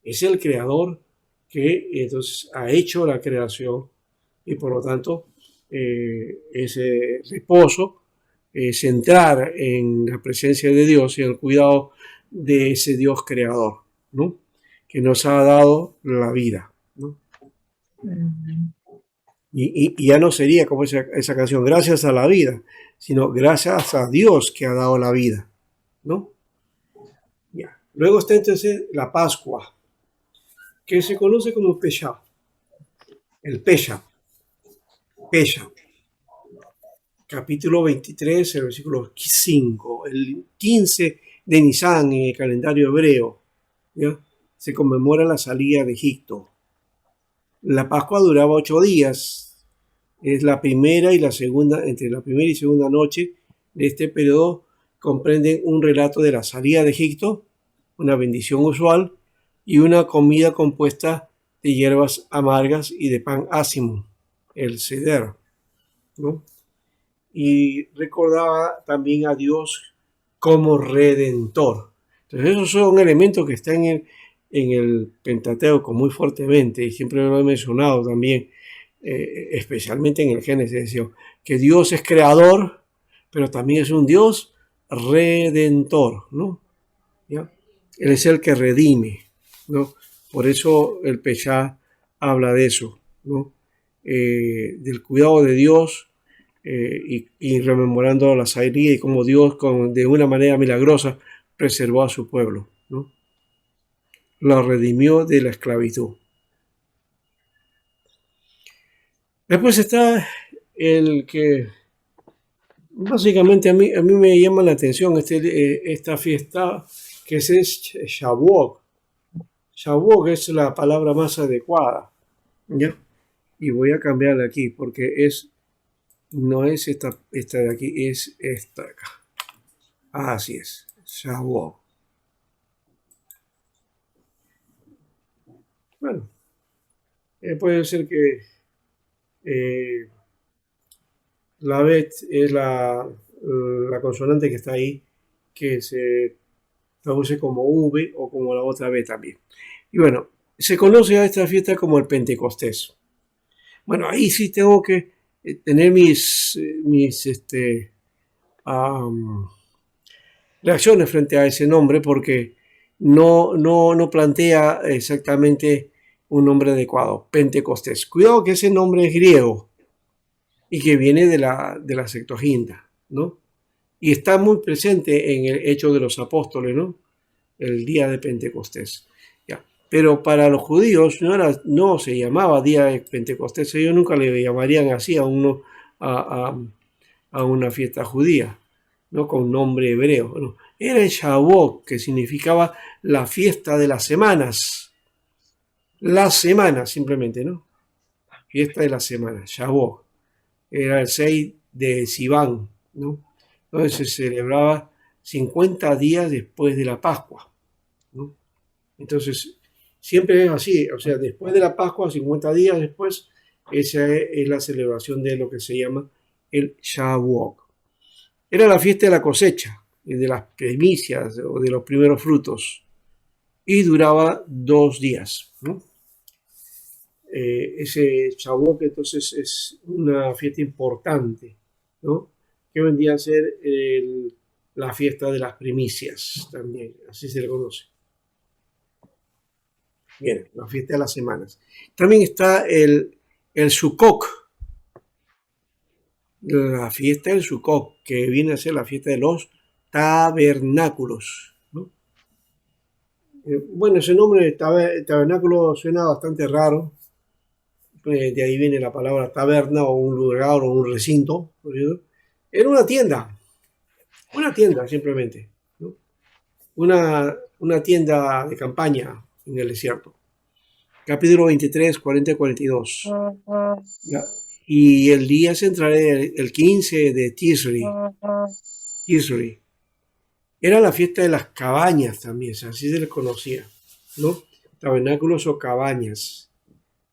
Es el creador que entonces ha hecho la creación y por lo tanto ese reposo es entrar en la presencia de Dios y en el cuidado de ese Dios creador, ¿no? Que nos ha dado la vida, ¿no? Y ya no sería como esa canción, gracias a la vida, sino gracias a Dios que ha dado la vida, ¿no? Ya. Luego está entonces la Pascua, que se conoce como Pesha, el Pesha, capítulo 23, el versículo 5, el 15 de Nisan en el calendario hebreo, ¿ya? Se conmemora la salida de Egipto. La Pascua duraba 8 días, es la primera y la segunda, entre la primera y segunda noche de este periodo comprenden un relato de la salida de Egipto, una bendición usual y una comida compuesta de hierbas amargas y de pan ácimo, el ceder, ¿no? Y recordaba también a Dios como redentor. Entonces esos son elementos que están en el Pentateuco muy fuertemente, y siempre lo he mencionado también, especialmente en el Génesis, que Dios es creador, pero también es un Dios redentor, ¿no? ¿Ya? Él es el que redime, ¿no? Por eso el Peshá habla de eso, ¿no? Del cuidado de Dios, y rememorando la salida y cómo Dios de una manera milagrosa preservó a su pueblo, ¿no? Lo redimió de la esclavitud. Después está el que básicamente a mí me llama la atención esta fiesta, que es Shavuot. Shavuot es la palabra más adecuada, ¿ya? Y voy a cambiarla aquí porque no es esta de aquí, es esta de acá. Así es, Shavuot. Bueno, puede ser que la Bet es la consonante que está ahí, que se traduce como V o como la otra B también. Y bueno, se conoce a esta fiesta como el Pentecostés. Bueno, ahí sí tengo que tener mis reacciones frente a ese nombre, porque no plantea exactamente un nombre adecuado. Pentecostés. Cuidado que ese nombre es griego y que viene de la Septuaginta, ¿no? Y está muy presente en el Hecho de los Apóstoles, ¿no? El día de Pentecostés. Ya. Pero para los judíos no se llamaba día de Pentecostés. Ellos nunca le llamarían así a una fiesta judía, ¿no? Con nombre hebreo, ¿no? Era el Shavuot, que significaba la fiesta de las semanas. La semana, simplemente, ¿no? Fiesta de la semana, Shavuot. Era el 6 de Sivan, ¿no? Entonces se celebraba 50 días después de la Pascua, ¿no? Entonces, siempre es así, o sea, después de la Pascua, 50 días después, esa es la celebración de lo que se llama el Shavuot. Era la fiesta de la cosecha, de las primicias o de los primeros frutos, y duraba 2 días, ¿no? Ese Shavuot entonces es una fiesta importante, ¿no? Que vendría a ser la fiesta de las primicias también, así se le conoce. Bien, la fiesta de las semanas. También está el Sukkot, la fiesta del Sukkot, que viene a ser la fiesta de los tabernáculos, ¿no? Bueno, ese nombre de tabernáculo suena bastante raro. De ahí viene la palabra taberna, o un lugar o un recinto, ¿no? Era una tienda, Una tienda simplemente, ¿no? Una tienda de campaña en el desierto. Capítulo 23, 40 y 42. ¿Ya? Y el día central era el 15 de Tisri. Era la fiesta de las cabañas también, así se les conocía, ¿no? Tabernáculos o cabañas,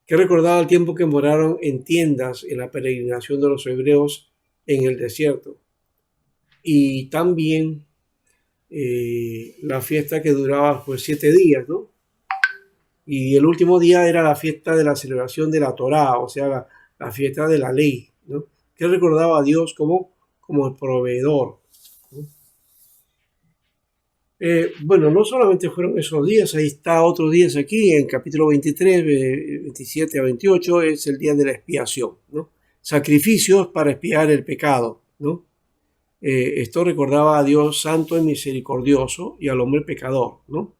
que recordaba el tiempo que moraron en tiendas en la peregrinación de los hebreos en el desierto. Y también la fiesta que duraba pues 7 días, ¿no? Y el último día era la fiesta de la celebración de la Torá, o sea, la fiesta de la ley, ¿no? Que recordaba a Dios como el proveedor, ¿no? Bueno, no solamente fueron esos días, ahí está otros días aquí, en capítulo 23, 27 a 28, es el día de la expiación, ¿no? Sacrificios para expiar el pecado, ¿no? Esto recordaba a Dios santo y misericordioso y al hombre pecador, ¿no?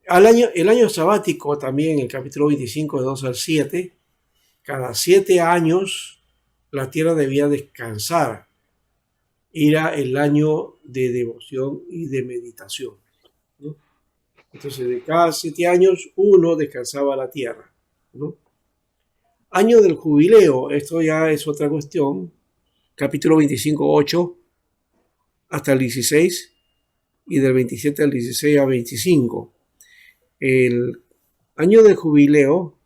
El año sabático también, el capítulo 25, de 2 al 7, cada 7 años la tierra debía descansar. Era el año de devoción y de meditación, ¿no? Entonces, de cada 7 años, uno descansaba la tierra, ¿no? Año del jubileo, esto ya es otra cuestión. Capítulo 25, 8 hasta el 16 y del 27 al 16 a 25. El año del jubileo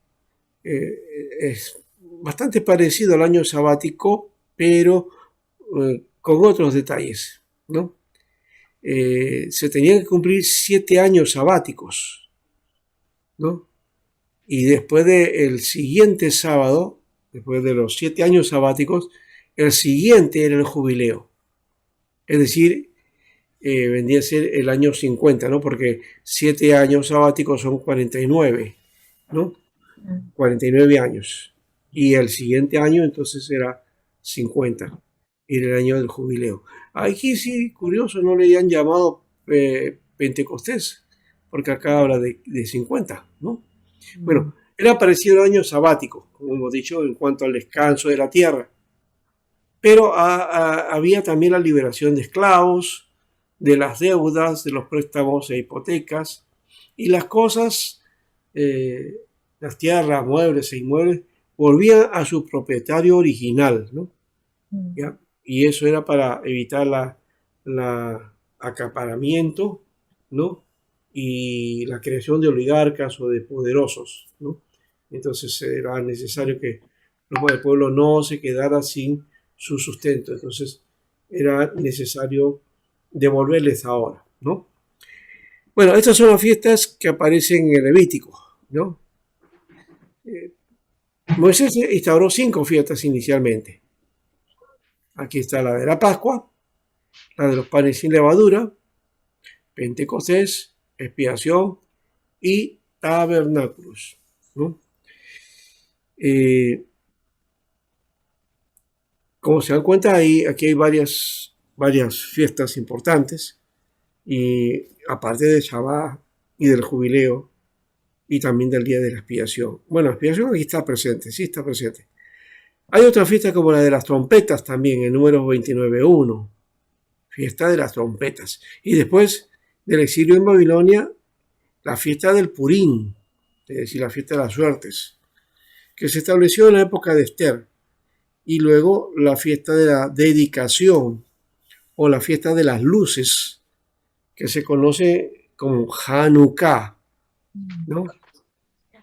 es bastante parecido al año sabático, pero con otros detalles, ¿no? Se tenían que cumplir 7 años sabáticos, ¿no? Y después del siguiente sábado, después de los 7 años sabáticos, el siguiente era el jubileo. Es decir, vendría a ser el año 50, ¿no? Porque 7 años sabáticos son 49, ¿no? 49 años. Y el siguiente año entonces era 50. Era el año del jubileo. Aquí sí, curioso, no le han llamado Pentecostés, porque acá habla de 50, ¿no? Bueno, era parecido al año sabático, como hemos dicho, en cuanto al descanso de la tierra. Pero había también la liberación de esclavos, de las deudas, de los préstamos e hipotecas, y las cosas, las tierras, muebles e inmuebles, volvían a su propietario original, ¿no? ¿Ya? Y eso era para evitar la acaparamiento, ¿no? Y la creación de oligarcas o de poderosos, ¿no? Entonces era necesario que el pueblo no se quedara sin su sustento. Entonces era necesario devolverles ahora, ¿no? Bueno, estas son las fiestas que aparecen en el Levítico, ¿no? Moisés instauró 5 fiestas inicialmente. Aquí está la de la Pascua, la de los panes sin levadura, Pentecostés, expiación y tabernáculos, ¿no? Como se dan cuenta, aquí hay varias fiestas importantes, y aparte de Shabbat y del jubileo y también del día de la expiación. Bueno, la expiación aquí está presente, sí está presente. Hay otra fiesta como la de las trompetas también, en Números 29.1, fiesta de las trompetas. Y después del exilio en Babilonia, la fiesta del Purim, es decir, la fiesta de las suertes, que se estableció en la época de Esther. Y luego la fiesta de la dedicación o la fiesta de las luces, que se conoce como Hanukkah, ¿no?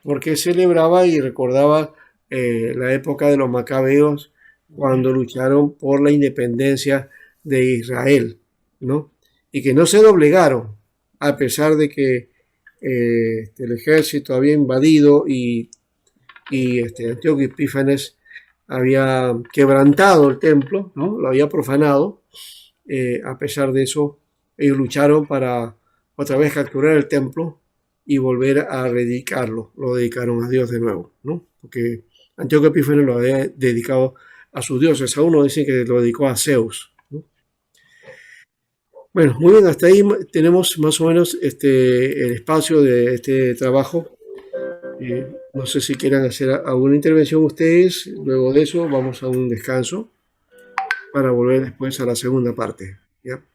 Porque celebraba y recordaba la época de los macabeos, cuando lucharon por la independencia de Israel, ¿no? Y que no se doblegaron, a pesar de que el ejército había invadido y Antíoco Epífanes había quebrantado el templo, ¿no? Lo había profanado. A pesar de eso, ellos lucharon para otra vez capturar el templo y volver a dedicarlo. Lo dedicaron a Dios de nuevo, ¿no? Porque Antíoco Epífanes lo había dedicado a sus dioses. A uno dicen que lo dedicó a Zeus, ¿no? Bueno, muy bien, hasta ahí tenemos más o menos el espacio de este trabajo. No sé si quieran hacer alguna intervención ustedes. Luego de eso vamos a un descanso para volver después a la segunda parte. ¿ya?